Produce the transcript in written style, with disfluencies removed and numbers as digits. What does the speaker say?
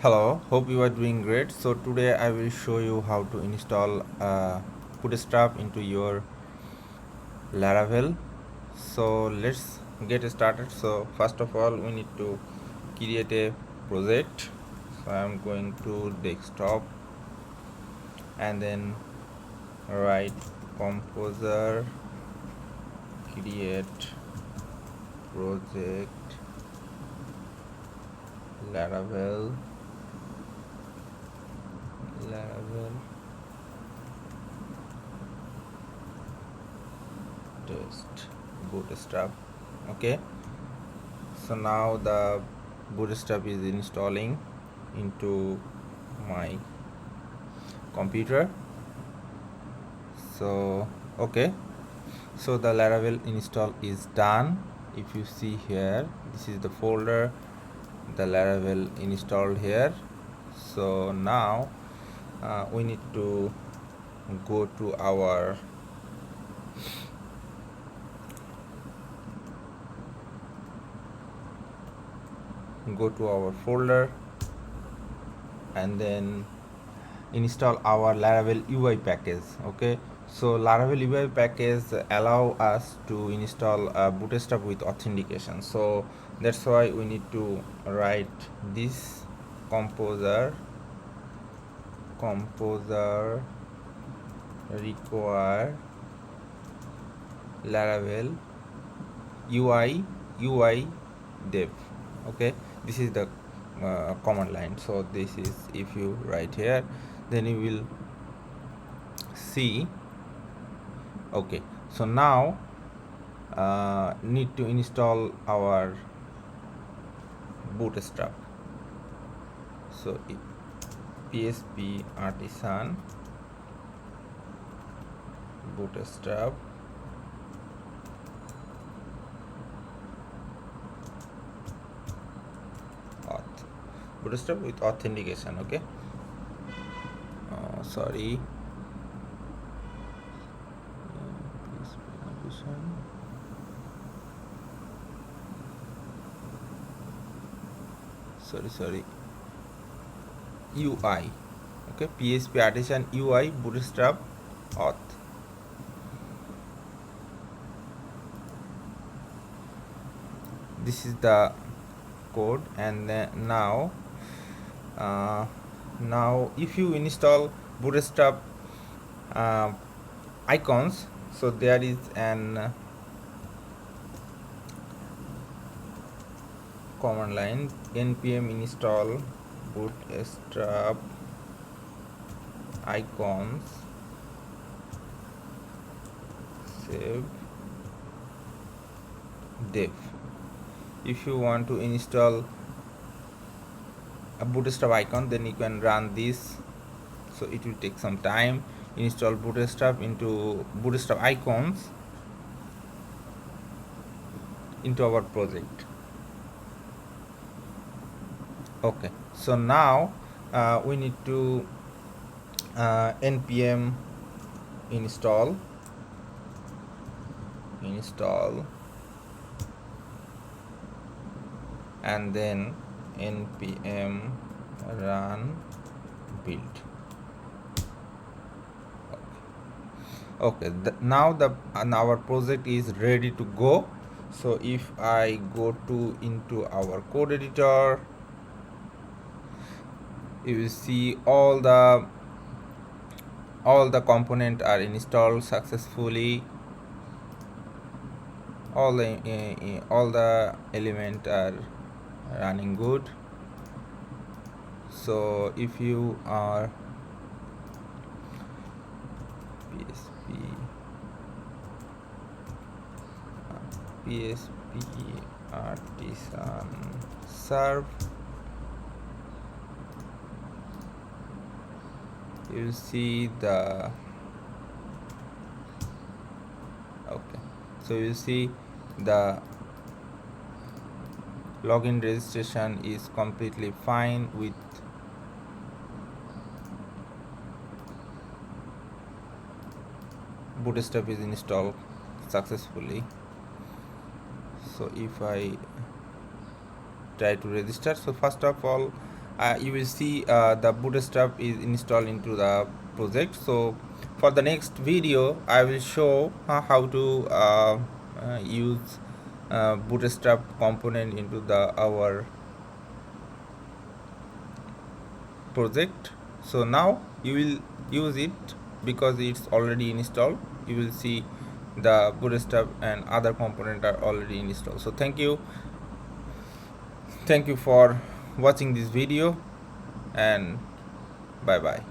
Hello, hope you are doing great. So today I will show you how to install bootstrap into your Laravel. So let's get started. So first of all we need to create a project. So I'm going to desktop and then write composer create project Laravel test bootstrap. Okay, so now the bootstrap is installing into my computer. So okay, so the Laravel install is done. If you see here, this is the folder the Laravel installed here. So now we need to go to our folder and then install our Laravel UI package. Okay, so Laravel UI package allow us to install bootstrap with authentication. So that's why we need to write this composer require Laravel UI dev. Okay, this is the command line. So this is, if you write here, then you will see. Okay, so now need to install our bootstrap. So PSP artisan bootstrap auth bootstrap with authentication. Okay, sorry, sorry, UI. Okay, PSP artisan UI bootstrap auth. This is the code. And then now if you install bootstrap icons, so there is an command line npm install bootstrap icons save dev. If you want to install a bootstrap icon, then you can run this. So it will take some time. Install bootstrap into bootstrap icons into our project. Okay, so now we need to npm install and then npm run build. Okay, now our project is ready to go. So if I go to into our code editor, you will see all the components are installed successfully. All the elements are running good. So if you are PSP artisan serve, you will see the okay, so you see the login registration is completely fine with bootstrap is installed successfully. So if I try to register, so first of all you will see the bootstrap is installed into the project. So for the next video I will show how to use bootstrap component into the our project. So now you will use it because it's already installed. You will see the bootstrap and other component are already installed. So thank you for watching this video, and bye bye.